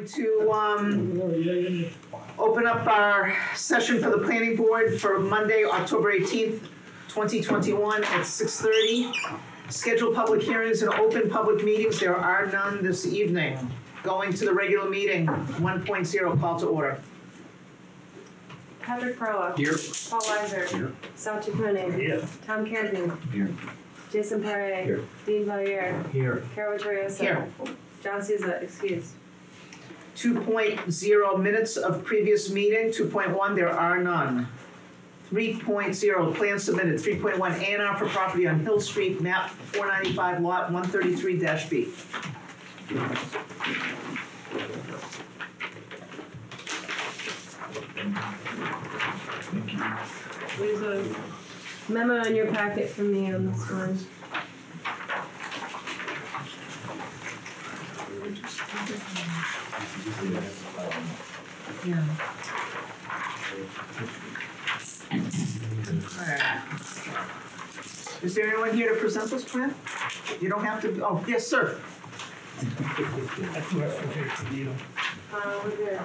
to open up our session for the planning board for Monday, October 18th, 2021 at 6:30. Scheduled public hearings and open public meetings. There are none this evening. Going to the regular meeting, 1.0, call to order. Patrick Perla. Here. Paul Weiser. Here. Sal Chaconi. Here. Tom Canton. Here. Jason Paré. Here. Dean Valier. Here. Carol Vittorioso. Here. John Souza, excused. 2.0 minutes of previous meeting. 2.1, there are none. 3.0, plan submitted. 3.1, A&R for property on Hill Street, map 495, lot 133-B. There's a memo in your packet from me on this one. Yeah. Alright. Is there anyone here to present this plan? You don't have to, oh, yes, sir. We're good.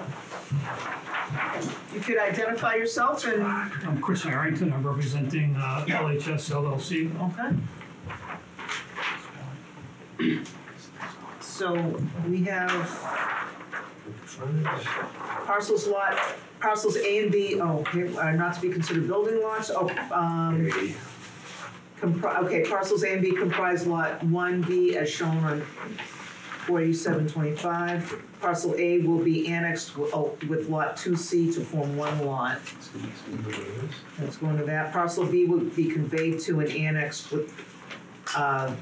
You could identify yourself and, I'm Chris Harrington. I'm representing LHS LLC. okay. So we have parcels A and B, are not to be considered building lots. Parcels A and B comprise lot 1B as shown on 4725. Parcel A will be annexed with lot 2C to form one lot. Let's go into that. Parcel B will be conveyed to and annexed with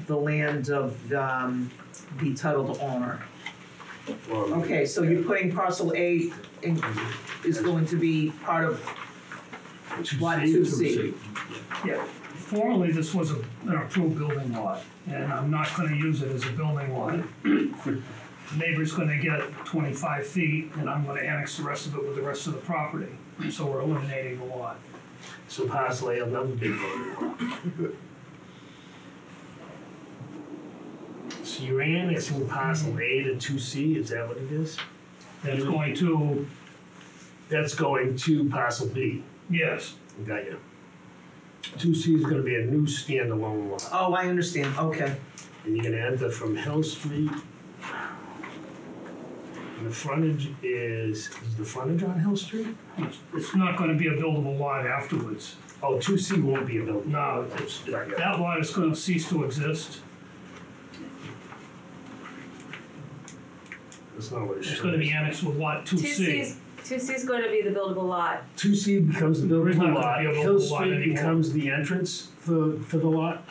the land of the titled owner. Okay, so you're putting parcel A is going to be part of lot 2C. Yeah. Formerly, this was an approved building lot, and I'm not going to use it as a building lot. The neighbor's going to get 25 feet, and I'm going to annex the rest of it with the rest of the property. So we're eliminating the lot. So parcel A will never be voted on. So you're annexing parcel A to 2C, is that what it is? That's going to parcel B. Yes. Got you. 2C is gonna be a new standalone lot. Oh, I understand, okay. And you're gonna enter from Hill Street. And the frontage is the frontage on Hill Street? It's not going to be a buildable lot afterwards. Oh, 2C won't be a building. No, that lot is going to cease to exist. That's not what it shows. It's going to be annexed with lot 2C. 2C is going to be the buildable lot. 2C becomes the There is not buildable gonna lot. be a buildable Hill lot Street anymore. becomes the entrance for the lot?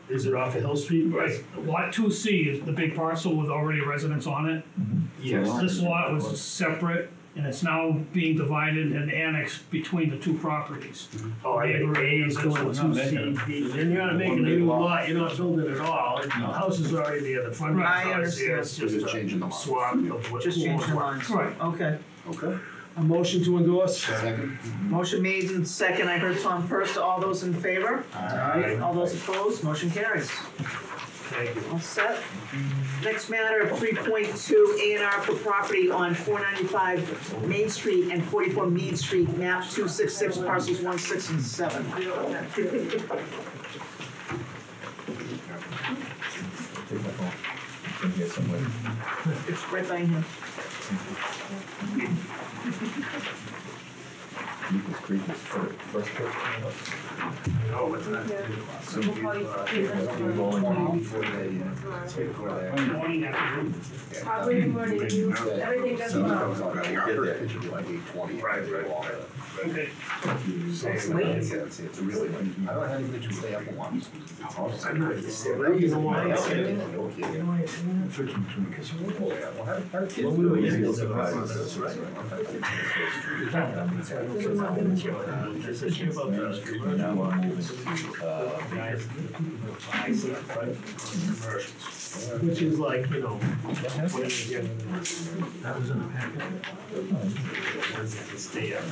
Is it off of Hill Street? Right. Lot 2C is the big parcel with already residents on it. Yes. This lot was separate, and it's now being divided and annexed between the two properties. Oh, A is going to 2C. Then you're not making a new lot, you're not building at all. The house is already there, the front Right, I house there. understand. It's just changing the lot. swap of what. Just change the lines. Right. Okay. Okay. A motion to endorse? Second. Motion made and second. I heard Tom first. All those in favor? Aye. All those opposed? Motion carries. Thank you. All set. Next matter, 3.2 A&R for property on 495 Main Street and 44 Mead Street, map 266, parcels 1, 6, and 7. Take that phone. Can get somewhere. It's right by him. Lucas Creek is first put. No, it's not. So you rolling before they take for that. Probably morning. Everything does So well. that was all right. We'll get that picture like 8:20. Right. Okay. So it's really, it's really, I don't have any pictures stay up and watch. I'm not just saying, you know what? Now we're moving to, Which is like, you know. that was in the packet. Stay up.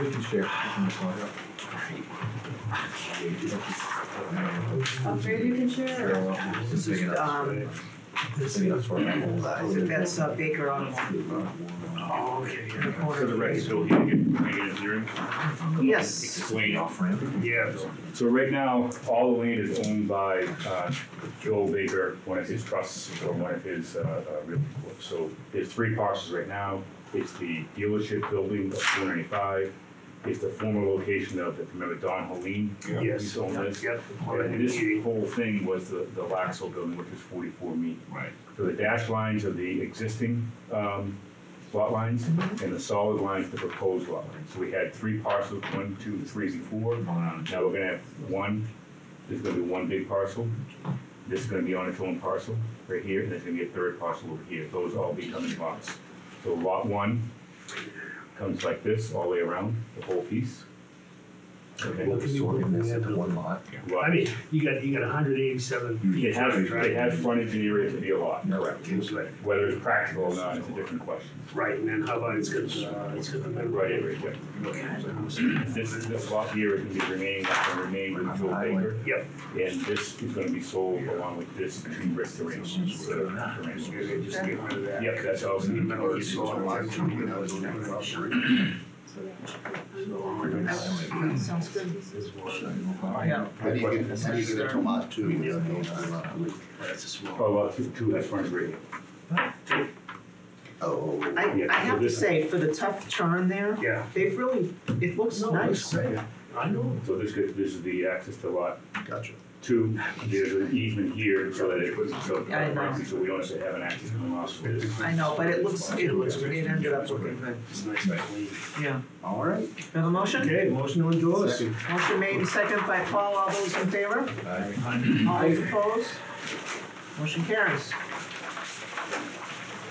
We can share. Upgrade you can share? This is, that's Baker on Oh, okay. the corner. So the rec still here to get engineering? Yes. Explain. Yeah. So right now, all the land is owned by Joe Baker, one of his trusts or one of his realty corps. So there's 3 parcels right now. It's the dealership building of 495. It's the former location of, if you remember Don Helene, Yes. he owned this. Yep. And this whole thing was the Laxell building, which is 44 Mead. Right. So the dashed lines are the existing lot lines, and the solid lines the proposed lot lines. So we had 3 parcels, 1, 2, 3, and 4. Now we're gonna have 1. There's gonna be 1 big parcel. This is gonna be on its own parcel right here, and there's gonna be a 3rd parcel over here. Those all becoming lots. So lot 1 comes like this all the way around, the whole piece. Okay. We'll be sorting this into one lot. I mean, you got 187 feet. It has right? frontage and area to be a lot, correct. Right. Whether it's practical or not is a different question. Right, and then how about it's got the Right, This lot here is gonna remain with Joe Baker. Yep. And this is gonna be sold along with this to Rich Terrain. Just get rid of that. Yep, that's all. In the middle of the soil line. Sounds good. Yeah. How do you get it to lot 2? Oh, well, two has frontage right here. Oh. I have to say, for the tough turn there, Yeah. they've really, it looks nice. I know. So this is the access to lot Gotcha. 2. There's an easement here so that it was, so I know. so we don't have to have an access coming off of this. I know, but it ended up looking good. It's nice and clean. Yeah. All right. Have a motion? Okay, motion to endorse. Motion made and seconded by Paul. All those in favor? All those opposed? Motion carries.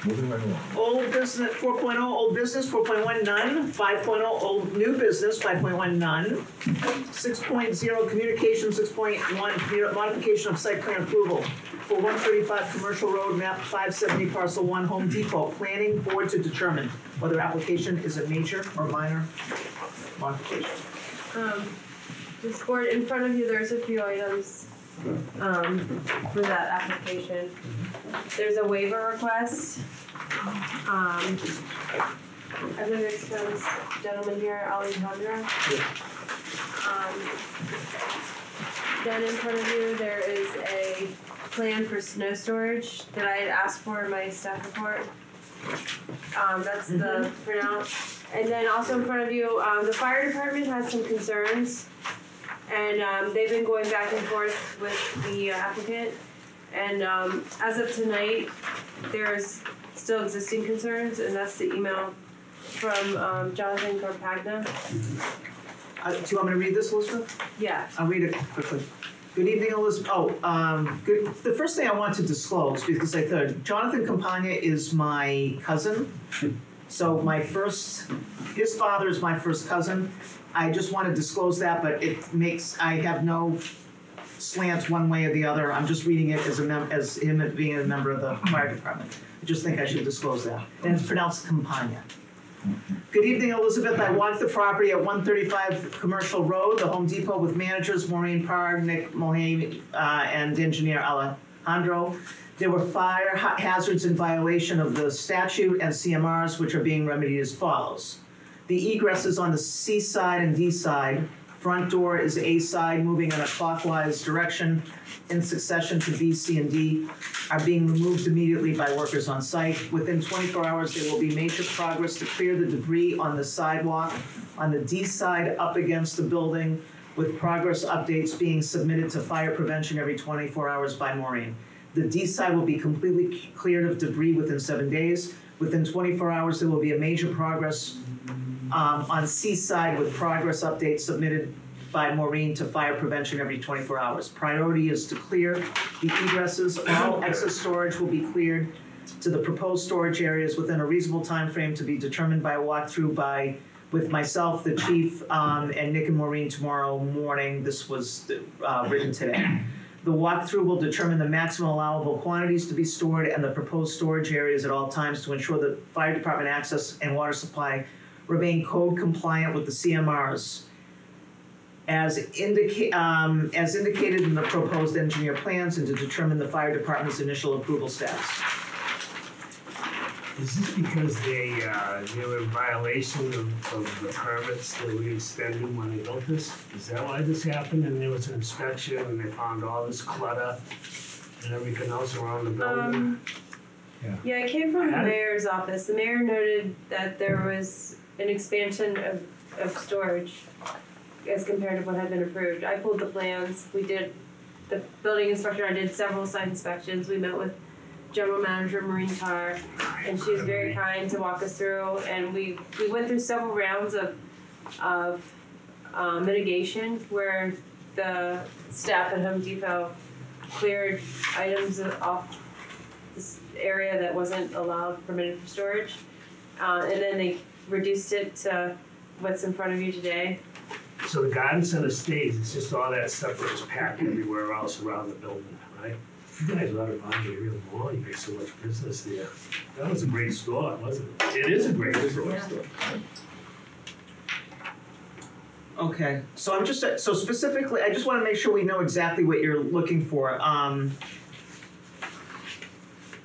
Moving right along. Old business, 4.0, old business, 4.1, none. 5.0, old new business, 5.1, none. 6.0, communication, 6.1, modification of site plan approval for 135 Commercial Road, map 570, parcel 1, Home Depot. Planning board to determine whether application is a major or minor modification. This board, in front of you, there's a few items, for that application. There's a waiver request. I believe it's from this gentleman here, Alejandro. Then in front of you, there is a plan for snow storage that I had asked for in my staff report. That's the printout. And then also in front of you, the fire department has some concerns. And they've been going back and forth with the applicant. And as of tonight, there's still existing concerns, and that's the email from Jonathan Carpagna. Do you want me to read this, Elizabeth? Yeah. I'll read it quickly. Good evening, Elizabeth. Good. The first thing I want to disclose, because I thought Jonathan Campagna is my cousin. So his father is my first cousin. I just want to disclose that, but I have no slants one way or the other. I'm just reading it as him being a member of the fire department. I just think I should disclose that. And it's pronounced Campagna. Good evening, Elizabeth. I walked the property at 135 Commercial Road, the Home Depot, with managers Maureen Parr, Nick Mulhane, and engineer Alejandro. There were fire hazards in violation of the statute and CMRs, which are being remedied as follows. The egress is on the C side and D side. Front door is A side, moving in a clockwise direction in succession to B, C, and D, are being removed immediately by workers on site. Within 24 hours, there will be major progress to clear the debris on the sidewalk on the D side up against the building, with progress updates being submitted to fire prevention every 24 hours by Maureen. The D side will be completely cleared of debris within 7 days. Within 24 hours, there will be a major progress on Seaside with progress updates submitted by Maureen to fire prevention every 24 hours. Priority is to clear the egresses. All excess storage will be cleared to the proposed storage areas within a reasonable time frame to be determined by a walkthrough with myself, the chief, and Nick and Maureen tomorrow morning. This was written today. The walkthrough will determine the maximum allowable quantities to be stored and the proposed storage areas at all times to ensure that fire department access and water supply remain code compliant with the CMRs. As indicated in the proposed engineer plans and to determine the fire department's initial approval status. Is this because they were in violation of the permits that we extended when they built this? Is that why this happened? And there was an inspection and they found all this clutter and everything else around the building? Yeah, it came from the mayor's office. The mayor noted that there was an expansion of storage as compared to what had been approved. I pulled the plans. We did, the building inspector, I did several site inspections. We met with General Manager Maureen Tarr, and she was very kind to walk us through. And we went through several rounds of mitigation where the staff at Home Depot cleared items off this area that wasn't allowed, permitted for storage. And then they reduced it to what's in front of you today. So the garden center stays, it's just all that stuff that was packed everywhere else around the building, right? You guys ought to buy me real more, you make so much business there. That was a great store, wasn't it? It is a great store. Okay, so I'm just, so specifically, I just wanna make sure we know exactly what you're looking for.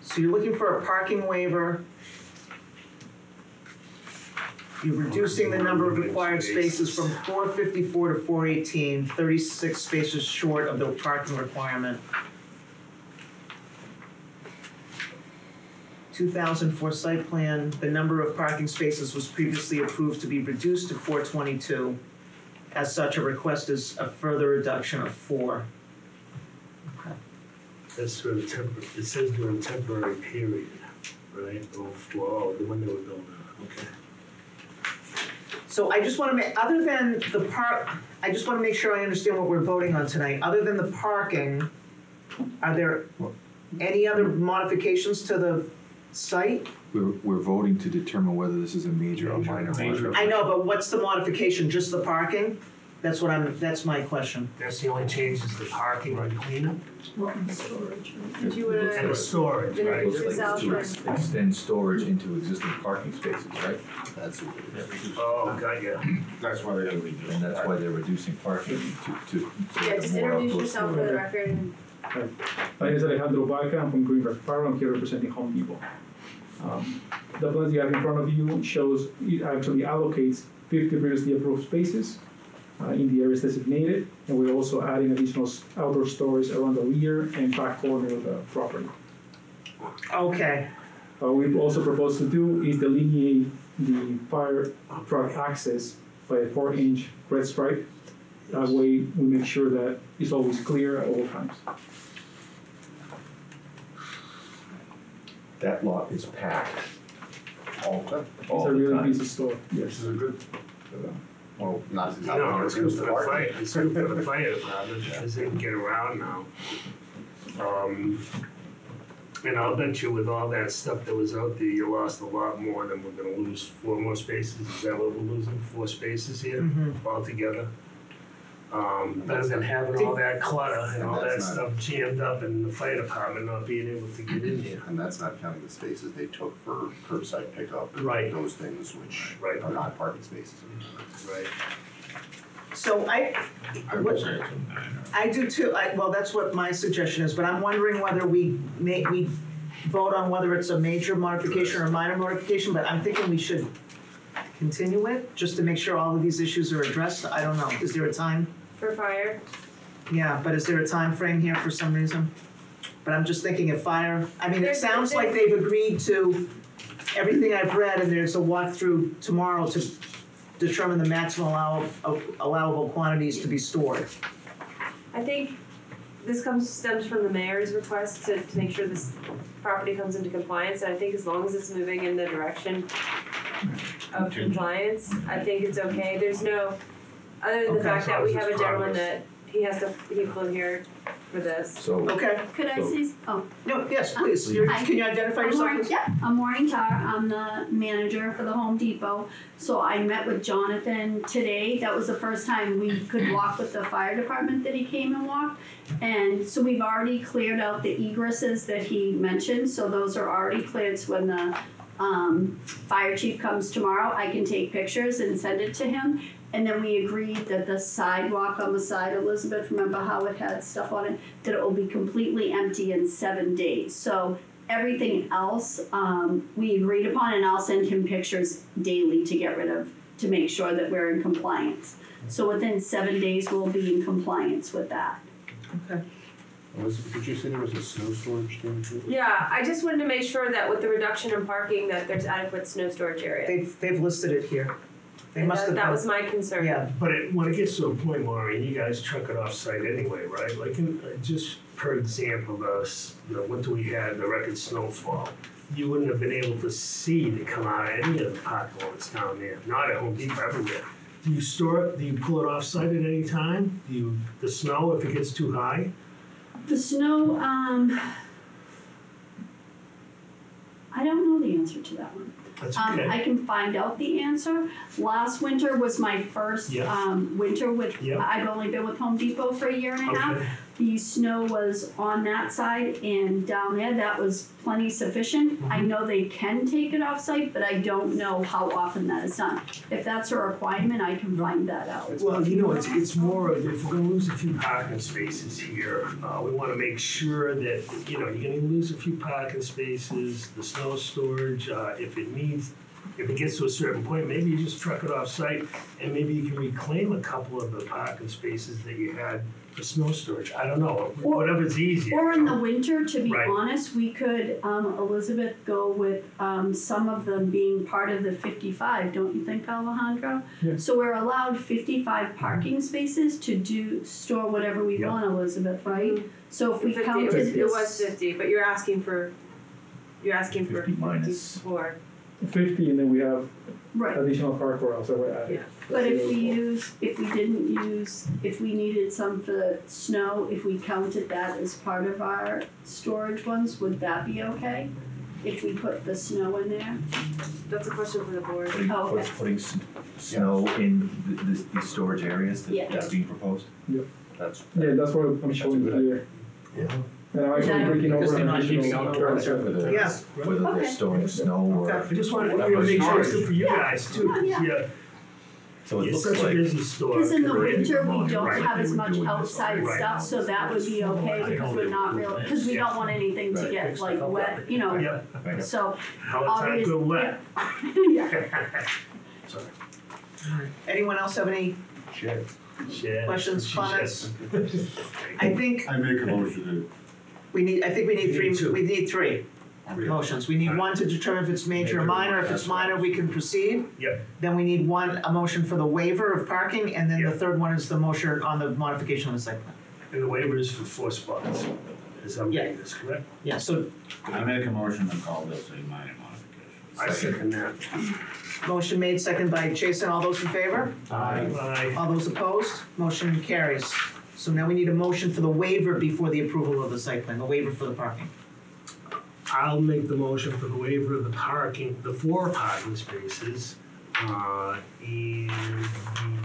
So you're looking for a parking waiver. You're reducing the number of required spaces from 454 to 418, 36 spaces short of the parking requirement. 2004 site plan, the number of parking spaces was previously approved to be reduced to 422. As such, a request is a further reduction of 4. Okay. That's for the it says during temporary period, right? Oh, the one they were building, okay. So I just want to make, other than the I just want to make sure I understand what we're voting on tonight. Other than the parking, are there any other modifications to the site? We're voting to determine whether this is a major or minor. I know, but what's the modification? Just the parking? That's my question. That's the only change is the parking and cleanup? Did you wanna And the storage, right? introduce yourself? To extend storage into existing parking spaces, right? That's what it is. Oh, got ya. That's why they gotta be. And that's why they're reducing parking to Yeah, just more introduce outdoor yourself for storage. the record. My name is Alejandro Vaca, I'm from Greengrass Park, I'm here representing Home Depot. The plans you have in front of you shows, it actually allocates 50 previously approved spaces in the areas designated, and we're also adding additional outdoor storage around the rear and back corner of the property. Okay. What we also propose to do is delineate the fire truck access by a 4-inch red stripe. That way we make sure that it's always clear at all times. That lot is packed. All the time. It's a really busy store, This yes. is a good, Well, not No, it's good for the parking. fire, it's good for the fire department, because they can get around now. And I'll bet you with all that stuff that was out there, you lost a lot more than we're gonna lose. 4 more spaces, is that what we're losing? 4 spaces here altogether? Better than having all that clutter and all that That's not- stuff jammed up and the fire department not being able to get in here. And that's not counting the spaces they took for curbside pickup and Right. those things which Right. are not parking spaces. Right. So I do too, well, that's what my suggestion is, but I'm wondering whether we vote on whether it's a major modification or a minor modification, but I'm thinking we should continue it, just to make sure all of these issues are addressed. I don't know, is there a time? For fire. Yeah, but is there a time frame here for some reason? But I'm just thinking of fire, I mean, it sounds like they've agreed to everything I've read, and there's a walkthrough tomorrow to determine the maximum allowable quantities to be stored. I think this stems from the mayor's request to make sure this property comes into compliance, and I think as long as it's moving in the direction of compliance, I think it's okay. There's no, other than the Okay. fact that we have a gentleman Progress. that he flew here for this. So, Okay, Could I say, no, yes, please, Hi. can you identify I'm yourself? Maureen, please? yeah, I'm Maureen Tar, I'm the manager for the Home Depot. So I met with Jonathan today, that was the first time we could walk with the fire department that he came and walked. And so we've already cleared out the egresses that he mentioned, so those are already cleared, so when the fire chief comes tomorrow, I can take pictures and send it to him. And then we agreed that the sidewalk on the side, Elizabeth, remember how it had stuff on it, that it will be completely empty in 7 days. So everything else, we agreed upon, and I'll send him pictures daily to get rid of, to make sure that we're in compliance. So within 7 days, we'll be in compliance with that. Okay. Elizabeth, did you say there was a snow storage thing too? Yeah, I just wanted to make sure that with the reduction in parking, that there's adequate snow storage area. They've listed it here. They And must have. that was my concern. Yeah, But when it gets to a point, Maureen, you guys truck it off-site anyway, right? Like, just per example, what we had, the record snowfall. You wouldn't have been able to see to come out of any of the parking lots down there, not at Home Depot, everywhere. Do you store it, do you pull it off-site at any time? The snow, if it gets too high? The snow, I don't know the answer to that one. That's I okay. can find out the answer. Last winter was my first Yeah. winter with, Yeah. I've only been with Home Depot for a year and a half. Okay. The snow was on that side and down there, that was plenty sufficient. I know they can take it off site, but I don't know how often that is done. If that's a requirement, I can find that out. Well, it's more of, if we're gonna lose a few parking spaces here, we wanna make sure that, you're gonna lose a few parking spaces, the snow storage, if it gets to a certain point, maybe you just truck it off-site, and maybe you can reclaim a couple of the parking spaces that you had for snow storage. I don't know, whatever's easier. Or in the winter, to be Right. honest, we could, Elizabeth, go with some of them being part of the 55, don't you think, Alejandro? Yeah. So we're allowed 55 parking spaces to store whatever we Yeah. want, Elizabeth, right? So if we 50, counted it this. was 50, but you're asking for 50 minus. 54. 50, and then we have Right. additional car corrals that we're adding. Yeah. But if we needed some for the snow, if we counted that as part of our storage ones, would that be okay? If we put the snow in there? That's a question for the board. Oh, okay. Putting snow in these storage areas Yeah. that's being proposed? That's, Yeah, that's what I'm showing That's a good here. yeah. And I'm actually Yeah. breaking Because over they're an not keeping additional outdoor car except for corral. the- yeah. Whether they're Okay. storing snow or, I just wanted to Whatever make sure it's storage. good for you guys too, 'cause Yeah. so it you're looks such a like, business store. Because in the Right. winter, we don't Right. have as They were much doing this outside already. stuff, so that would be okay, because we're not real, because we don't want anything to Right. get like wet, you know, Yeah, right, so. how the time go wet. Yeah. Sorry. Anyone else have any Shed. Shed. questions, She comments? said. I think I make a motion we need three, Me too. we need three Three. motions. We need one to determine if it's major or minor. If it's minor, we can proceed. Yep. Then we need a motion for the waiver of parking, and then the Yep. third one is the motion on the modification of the site plan. And the waiver is for 4 spots, as I'm Yeah. reading this, correct? Yeah, so I make a motion to call this a minor modification. I second that. motion made, second by Jason. All those in favor? Aye. All those opposed? Motion carries. So now we need a motion for the waiver before the approval of the site plan, the waiver for the parking. I'll make the motion for the waiver of the parking, the 4 parking spaces, and the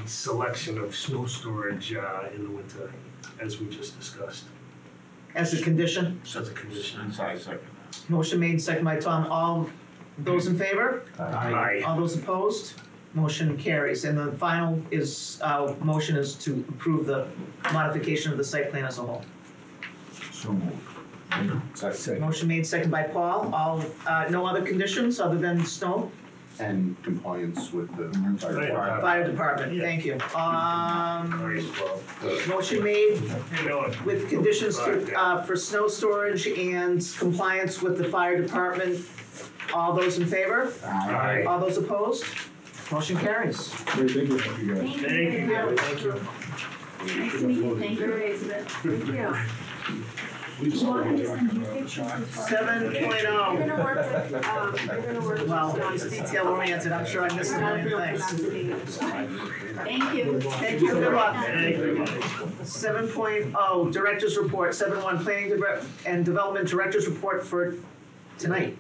selection of snow storage in the winter, as we just discussed, As a condition, as a condition. I second that. motion made, second by Tom. All those in favor? Aye. All those opposed? Motion carries. And the final motion is to approve the modification of the site plan as a whole. So moved. Motion made, second by Paul. All, no other conditions other than snow? And compliance with the fire Right. department. Fire department, Yeah. thank you. Aye, well, Motion made you know it. with conditions for snow storage and compliance with the fire department. All those in favor? Aye. All those opposed? Motion carries. Great, thank you. Thank you. Thank you. Thank you. Nice to meet you, thank you, Elizabeth. Thank you. 7.0. You're gonna work with, Well, it's detail oriented, I'm sure I missed a million things. Thank you. Thank you, good luck. 7.0, Director's Report, 7.1, Planning and Development Director's Report for tonight.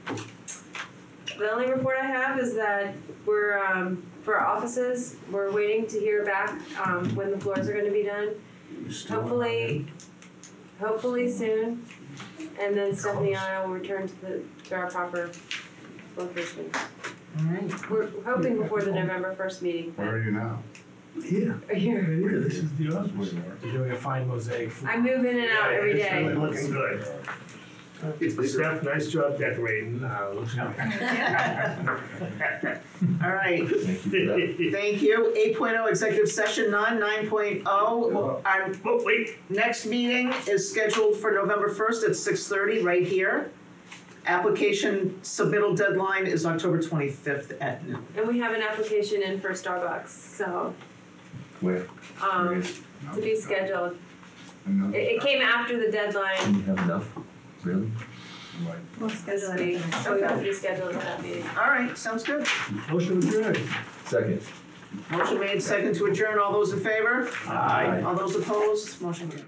The only report I have is that we're, for our offices, we're waiting to hear back, when the floors are gonna be done. Hopefully soon, and then Stephanie and I will return to our proper location. Alright. We're hoping before the November 1st meeting. Where are you now? Here, Here. here, this is the office. You're doing a fine mosaic. I move in and out every It's really day. looking good. Steph, nice job decorating. Looks good. Alright, thank you. 8.0, Executive Session, none. 9.0, our Oh, wait, next meeting is scheduled for November 1st at 6:30, right here. Application submittal deadline is October 25th at noon. And we have an application in for Starbucks, so, Where? to be scheduled. Another? It came after the deadline, You have enough, really? so we have to be scheduled at that meeting. Alright, sounds good. Motion adjourned. Second. Motion made, second to adjourn. All those in favor? Aye. All those opposed? Motion carried.